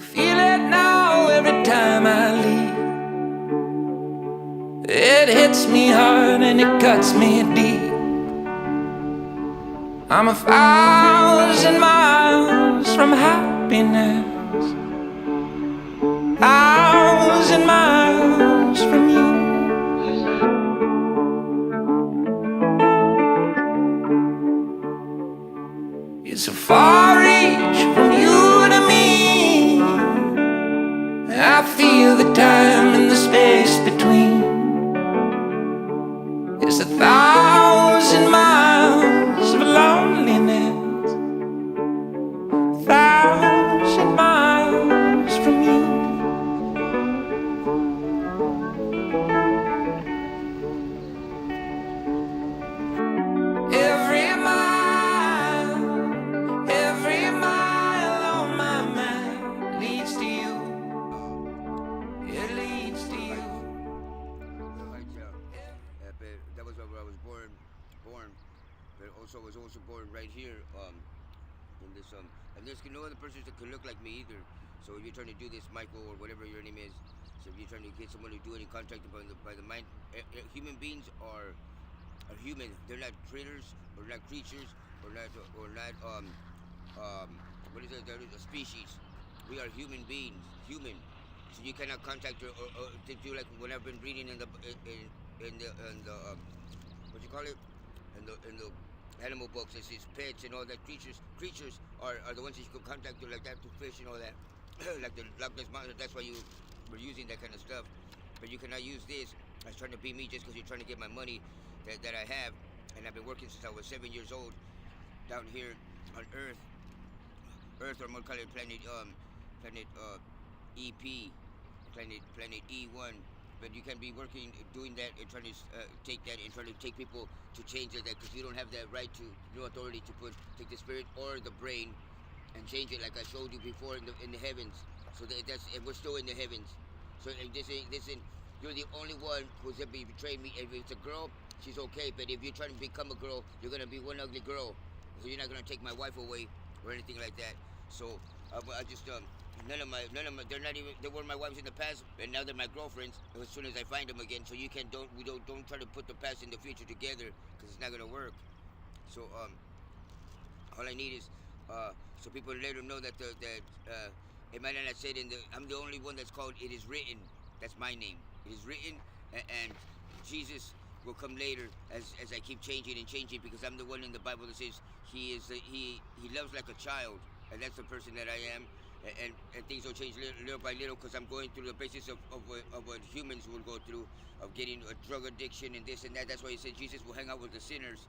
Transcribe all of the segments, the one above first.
Feel it now every time I leave. It hits me hard and it cuts me deep. I'm 1,000 miles from happiness, 1,000 miles from you. It's a far reach from you to me. I feel the time and the space between. It's 1,000 miles of loneliness, 1,000 miles from you. Every mile on my map leads to you. It leads to you. That was where I was born, but also was born right here, in this, and there's no other person that can look like me either. So if you're trying to do this, Michael, or whatever your name is, so if you're trying to get someone to do any contract by the mind, human beings are human. They're not critters, or not creatures, or not, what is it, they're a species. We are human beings, human. So you cannot contact or to do like what I've been reading in the what you call it, in the animal books. It says pets and all that. Creatures are the ones that you can contact, like that, to fish and all that. Like the Loch Ness Monster. That's why you were using that kind of stuff. But you cannot use this as trying to be me just because you're trying to get my money that I have. And I've been working since I was 7 years old down here on Earth, or I'm gonna call it planet EP, planet E1. But you can be working, doing that, and trying to take that, and trying to take people to change it, because you don't have that right to, no authority to take the spirit or the brain and change it, like I showed you before in the heavens. So and we're still in the heavens. So listen, you're the only one who's ever betrayed me. If it's a girl, she's okay. But if you're trying to become a girl, you're gonna be one ugly girl. So you're not gonna take my wife away or anything like that. So I just none of my, they were my wives in the past, and now they're my girlfriends as soon as I find them again. So you don't try to put the past and the future together, because it's not gonna work. So all I need is so people let them know that it might not have said I'm the only one that's called it is written. That's my name. It is written, and Jesus will come later as I keep changing and changing, because I'm the one in the Bible that says he loves like a child, and that's the person that I am. And things will change little by little, because I'm going through the basis of what humans will go through, of getting a drug addiction and this and that. That's why he said Jesus will hang out with the sinners.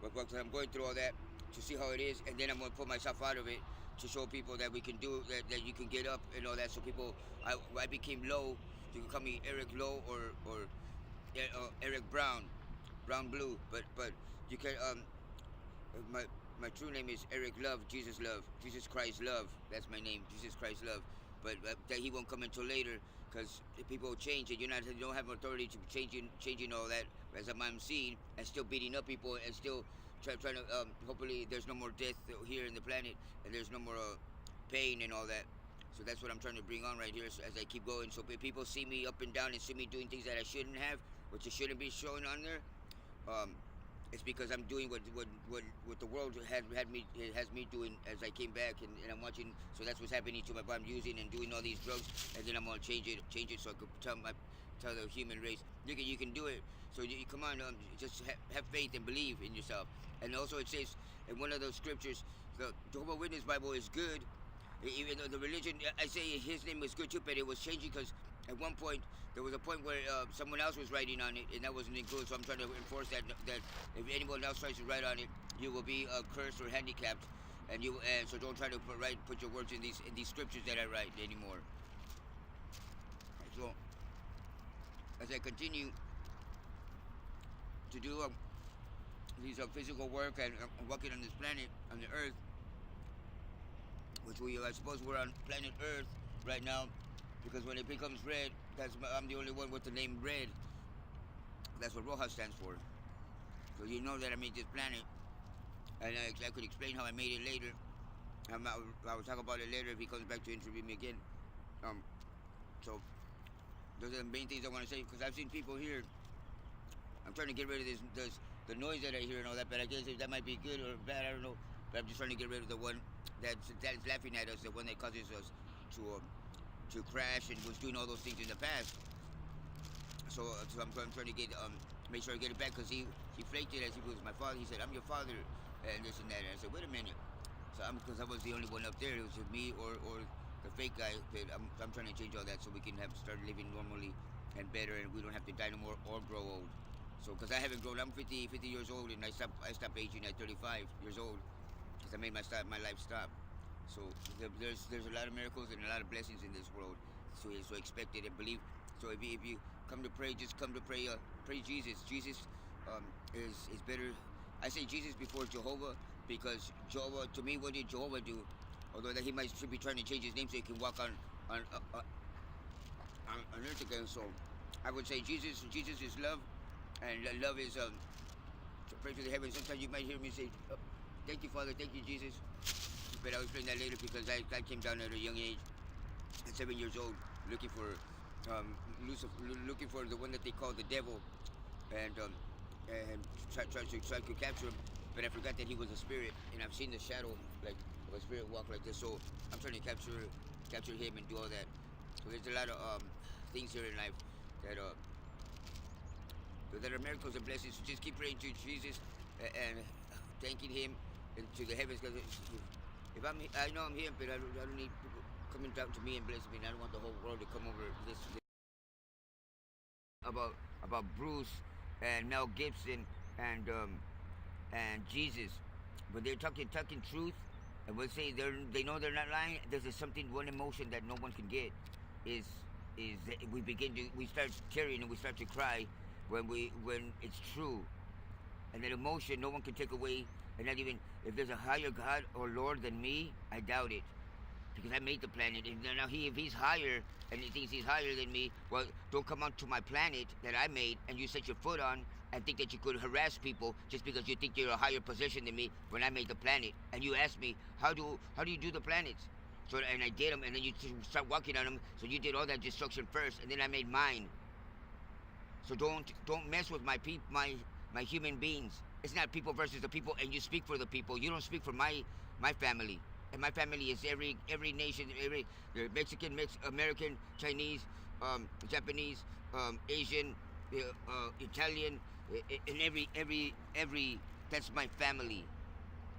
But I'm going through all that to see how it is, and then I'm going to put myself out of it to show people that we can do that you can get up and all that. So people, I became low. You can call me Eric Low or Eric Brown Blue. But you can My true name is Eric Love, Jesus Christ Love. That's my name, Jesus Christ Love. But that he won't come until later, because people change, and you don't have authority to changing all that. As I'm seeing, and still beating up people, and still trying to. Hopefully, there's no more death here in the planet, and there's no more pain and all that. So that's what I'm trying to bring on right here, so as I keep going. So if people see me up and down and see me doing things that I shouldn't have, which I shouldn't be showing on there. It's because I'm doing what the world has me doing as I came back, and I'm watching. So that's what's happening to my body. I'm using and doing all these drugs, and then I'm gonna change it so I could tell the human race, you can do it. So you come on, just have faith and believe in yourself. And also it says in one of those scriptures, the Jehovah's Witness Bible is good. Even though the religion, I say his name was good too, but it was changing, because at one point, there was a point where someone else was writing on it, and that wasn't included. So I'm trying to enforce that if anyone else tries to write on it, you will be cursed or handicapped, and so don't try to put your words in these scriptures that I write anymore. So as I continue to do these physical work and walking on this planet, on the Earth, which I suppose we're on planet Earth right now. Because when it becomes red, I'm the only one with the name red. That's what Rojas stands for. So you know that I made this planet. And I could explain how I made it later. I'll talk about it later if he comes back to interview me again. So those are the main things I want to say because I've seen people here. I'm trying to get rid of the noise that I hear and all that, but I guess that might be good or bad. I don't know. But I'm just trying to get rid of the one that's laughing at us, the one that causes us to crash and was doing all those things in the past. So I'm trying to get make sure I get it back because he flaked it as he was my father. He said, "I'm your father," and this and that. And I said, "Wait a minute." So because I was the only one up there. It was just me or the fake guy. But I'm trying to change all that so we can start living normally and better, and we don't have to die no more or grow old. So because I haven't grown, I'm 50 years old, and I stopped aging at 35 years old because I made my life stop. So there's a lot of miracles and a lot of blessings in this world. So expect it and believe. So if you come to pray, just come to pray. Pray Jesus. Jesus is better. I say Jesus before Jehovah because Jehovah, to me, what did Jehovah do? Although that should be trying to change his name so he can walk on earth again. So I would say Jesus is love, and love is to pray to the heavens. Sometimes you might hear me say, "Thank you, Father. Thank you, Jesus." But I'll explain that later because I came down at a young age, at 7 years old, looking for Lucifer, looking for the one that they call the devil, and try to capture him. But I forgot that he was a spirit, and I've seen the shadow like of a spirit walk like this. So I'm trying to capture him and do all that. So there's a lot of things here in life that are miracles and blessings. So just keep praying to Jesus and thanking him and to the heavens. Because if I know I'm here, but I don't need people coming down to me and blessing me. And I don't want the whole world to come over this. About Bruce and Mel Gibson and Jesus, but they're talking truth, and we'll say they know they're not lying. There's one emotion that no one can get is we start tearing and we start to cry when it's true, and that emotion no one can take away. And not even if there's a higher God or Lord than me, I doubt it. Because I made the planet, and now if he's higher, and he thinks he's higher than me, well, don't come onto my planet that I made, and you set your foot on, and think that you could harass people just because you think you're a higher position than me when I made the planet. And you ask me, how do you do the planets? So, and I did them, and then you start walking on them, so you did all that destruction first, and then I made mine. So don't mess with my human beings. It's not people versus the people, and you speak for the people. You don't speak for my family. And my family is every nation, Mexican, American, Chinese, Japanese, Asian, Italian, and every that's my family.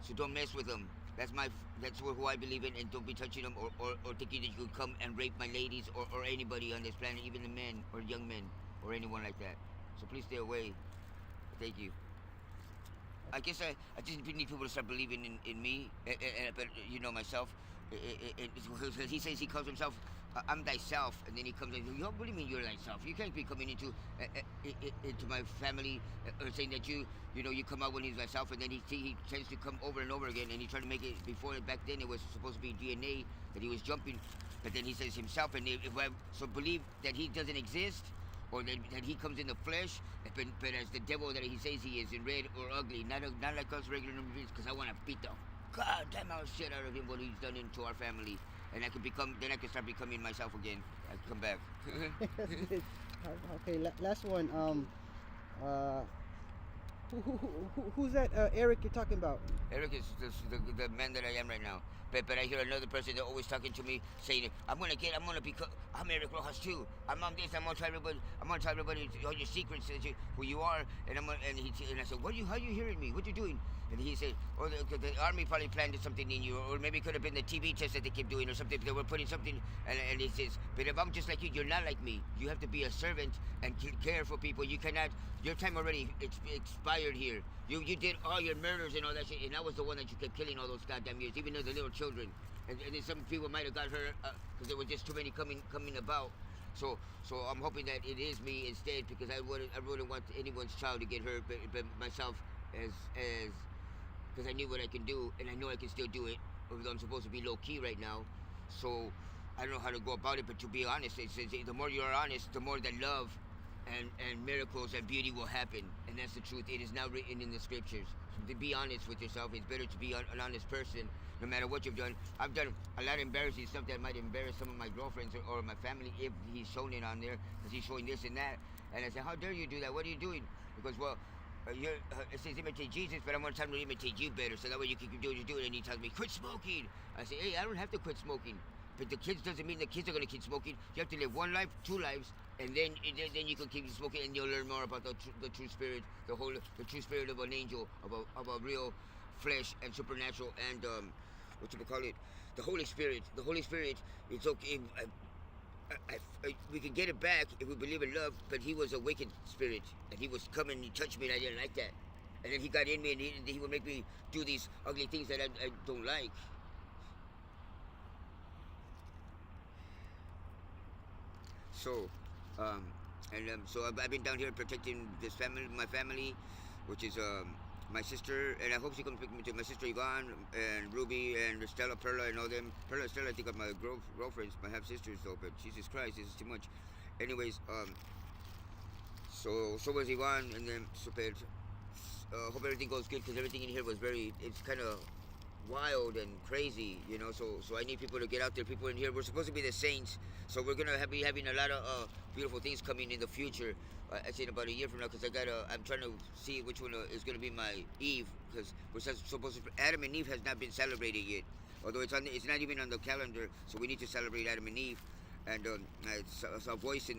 So don't mess with them. That's who I believe in, and don't be touching them or thinking that you could come and rape my ladies or anybody on this planet, even the men or young men or anyone like that. So please stay away. Thank you. I guess I just need people to start believing in me, but you know myself. He says he calls himself, "I'm thyself," and then he comes in. What do you mean you're thyself? You can't be coming into my family or saying that you come out when he's thyself, and then he tends to come over and over again, and he tried to make it before. Back then it was supposed to be DNA that he was jumping, but then he says himself, and so believe that he doesn't exist. Or that he comes in the flesh, but as the devil that he says he is, in red or ugly, not like us regular human beings, because I want to beat the goddamn shit out of him, what he's done into our family, and I can start becoming myself again. I can come back. Okay, last one. Who's that Eric you're talking about? Eric is the man that I am right now. But I hear another person that always talking to me saying, I'm Eric Rojas too. I'm on this. I'm gonna tell everybody all your secrets, who you are. And I said, how are you hearing me? What you doing? And he said, the army probably planted something in you, or maybe it could have been the TB test that they kept doing, or something. They were putting something, and he says, but if I'm just like you, you're not like me. You have to be a servant and care for people. You cannot. Your time already expired here. You did all your murders and all that shit, and I was the one that you kept killing all those goddamn years, even though the little children. And then some people might have got hurt because there were just too many coming about. So I'm hoping that it is me instead, because I wouldn't want anyone's child to get hurt, but myself because I knew what I can do, and I know I can still do it, although I'm supposed to be low-key right now. So I don't know how to go about it, but to be honest, the more you're honest, the more that love and miracles and beauty will happen. And that's the truth. It is now written in the scriptures. So to be honest with yourself, it's better to be an honest person, no matter what you've done. I've done a lot of embarrassing stuff that might embarrass some of my girlfriends or my family if he's shown it on there, because he's showing this and that. And I said, how dare you do that? What are you doing? Because, well, it says imitate Jesus, but I'm going to tell him to imitate you better, so that way you can do what you do. And he tells me, quit smoking. I say, hey, I don't have to quit smoking. But the kids doesn't mean the kids are going to keep smoking. You have to live one life, two lives, and then you can keep smoking, and you'll learn more about the true spirit, the true spirit of an angel, of a real flesh and supernatural, and what you call it, the Holy Spirit. The Holy Spirit, it's okay. We can get it back if we believe in love, but he was a wicked spirit, and he was coming, he touched me, and I didn't like that. And then he got in me, and he would make me do these ugly things that I don't like. So, so I've been down here protecting this family, my family, which is my sister, and I hope she comes pick me too. My sister Yvonne and Ruby and Stella, Perla, and all them. Perla and Stella, I think, are my girlfriends, my half sisters, though. But Jesus Christ, this is too much. Anyways, so was Yvonne, and then so hope everything goes good, because everything in here was it's kind of wild and crazy, you know. So I need people to get out there. People in here, we're supposed to be the saints, so we're gonna be having a lot of beautiful things coming in the future. I say in about a year from now, because I'm trying to see which one is gonna be my Eve, because we're supposed to. Adam and Eve has not been celebrated yet, although it's not even on the calendar. So we need to celebrate Adam and Eve. And a voice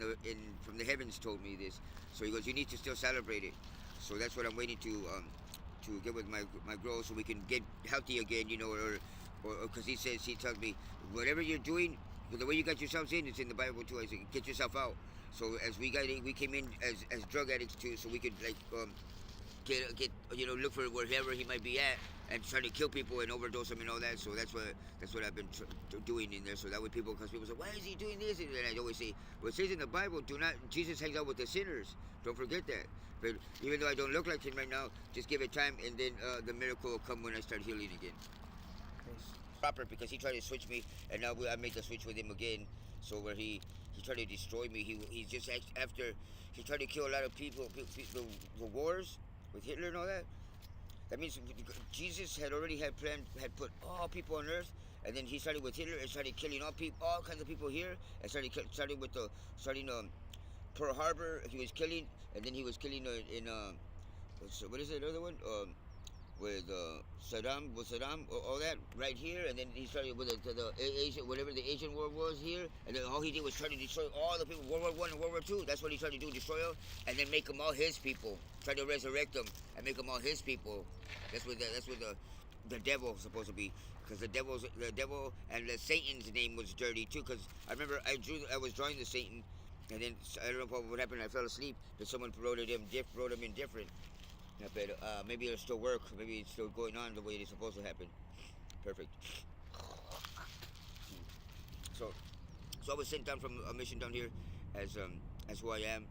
from the heavens told me this. So he goes, you need to still celebrate it. So that's what I'm waiting to get with my girl, so we can get healthy again, you know, or because he tells me, whatever you're doing, the way you got yourselves in, it's in the Bible too. I said, get yourself out. So as we came in as drug addicts too, so we could like get you know, look for wherever he might be at and try to kill people and overdose them and all that. So that's what I've been doing in there. So that way because people say, why is he doing this? And I always say, well, it says in the Bible, Jesus hangs out with the sinners. Don't forget that. But even though I don't look like him right now, just give it time, and then the miracle will come when I start healing again. Proper, because he tried to switch me, and now I made the switch with him again. So where he tried to destroy me, he just after he tried to kill a lot of people, the wars with Hitler and all that. That means Jesus had put all people on earth, and then he started with Hitler and started killing all kinds of people here, and started with Pearl Harbor. He was killing, and then he was killing in what is it, another one? With Saddam, all that right here, and then he started with the Asian, whatever the Asian war was here, and then all he did was try to destroy all the people, World War I and World War II. That's what he tried to do, destroy them, and then make them all his people. Try to resurrect them and make them all his people. That's what the devil was supposed to be, because the devil and the Satan's name was dirty too. Because I remember I was drawing the Satan, and then I don't know what happened. I fell asleep, but someone wrote him in different. But maybe it'll still work. Maybe it's still going on the way it's supposed to happen. Perfect. So I was sent down from a mission down here as who I am,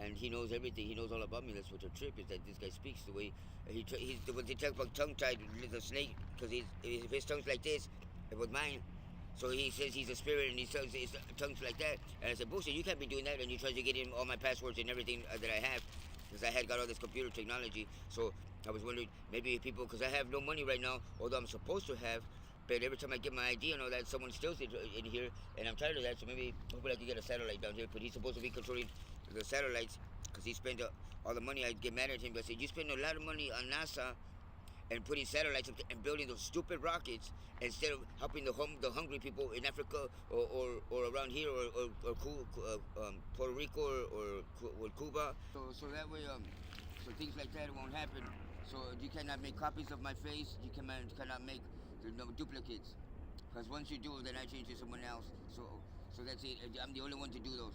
and he knows everything. He knows all about me. That's what the trip is, that this guy speaks the way when they talk about tongue-tied with the snake, because his tongue's like this, with mine. So he says he's a spirit, and his tongue's like that. And I said, bullshit, you can't be doing that. And he tries to get in all my passwords and everything that I have, because I had got all this computer technology. So I was wondering, maybe people, because I have no money right now, although I'm supposed to have, but every time I get my ID and all that, someone steals it in here, and I'm tired of that. So maybe hopefully I can get a satellite down here. But he's supposed to be controlling the satellites, because he spent all the money. I'd get mad at him, but I said, you spend a lot of money on NASA and putting satellites up and building those stupid rockets, instead of helping the hungry people in Africa or around here, or Puerto Rico or Cuba. So that way, so things like that won't happen. So you cannot make copies of my face. You cannot make duplicates, because once you do, then I change to someone else. So that's it. I'm the only one to do those.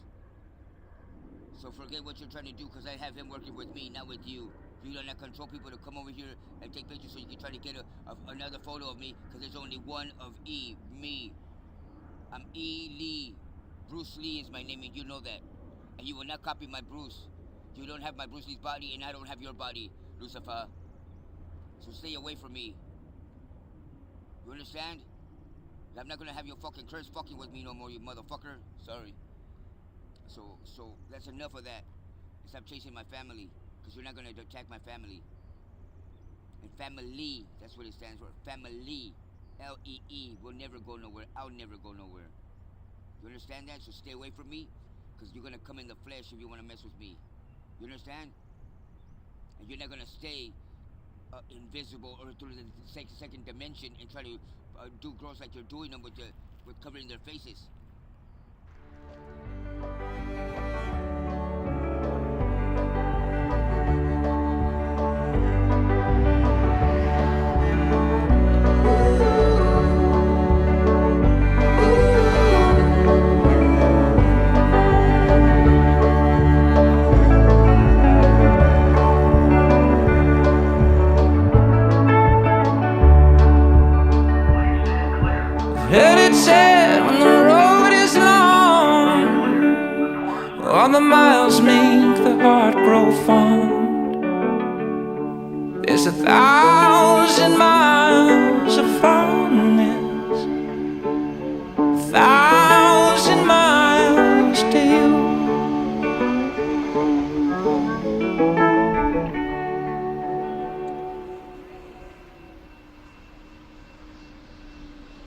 So forget what you're trying to do, because I have him working with me, not with you. You do not control people to come over here and take pictures so you can try to get another photo of me, because there's only one of E, me. I'm E. Lee. Bruce Lee is my name, and you know that. And you will not copy my Bruce. You don't have my Bruce Lee's body, and I don't have your body, Lucifer. So stay away from me. You understand? I'm not gonna have your fucking curse fucking with me no more, you motherfucker. Sorry. So that's enough of that. And stop chasing my family, because you're not going to attack my family. And family, that's what it stands for. Family. L-E-E. We'll never go nowhere. I'll never go nowhere. You understand that? So stay away from me, because you're going to come in the flesh if you want to mess with me. You understand? And you're not going to stay invisible or through the second dimension and try to do girls like you're doing them with covering their faces. Heard it said when the road is long, all the miles make the heart grow fond. There's 1,000 miles